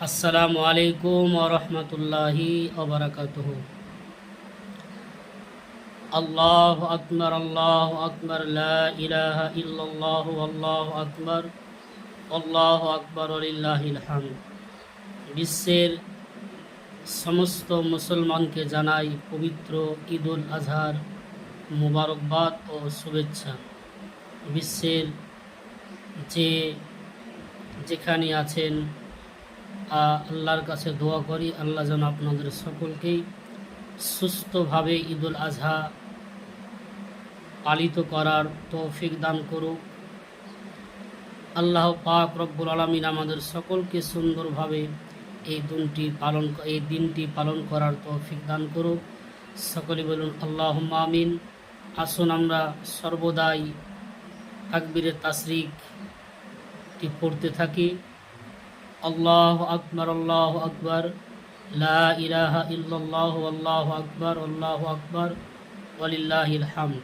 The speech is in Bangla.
আসসালামু আলাইকুম ওয়া রাহমাতুল্লাহি ওয়া বারাকাতুহু। আল্লাহু আকবার লা ইলাহা ইল্লাল্লাহু আল্লাহু আকবার ওয়া লিল্লাহিল হামদ। বিশ্বের সমস্ত মুসলমানকে জানাই পবিত্র ঈদুল আজহার মুবারকবাদ ও শুভেচ্ছা। বিশ্বের যেখানে আছেন আল্লাহর কাছে দোয়া করি আল্লাহ যেন আপনাদের সকলকেই সুস্থভাবে ঈদুল আজহা পালিত করার তৌফিক দান করুক। আল্লাহ পাক রব্বুল আলামিন আমাদের সকলকে সুন্দরভাবে এই দিনটি পালন করার তৌফিক দান করুক। সকলে বলুন আল্লাহুম্মা আমিন। আসুন আমরা সর্বদাই তাকবীরে তাশরিকটি পড়তে থাকি। আল্লাহু আকবার লা ইলাহা ইল্লাল্লাহু আল্লাহু আকবার ওয়া লিল্লাহিল হামদ।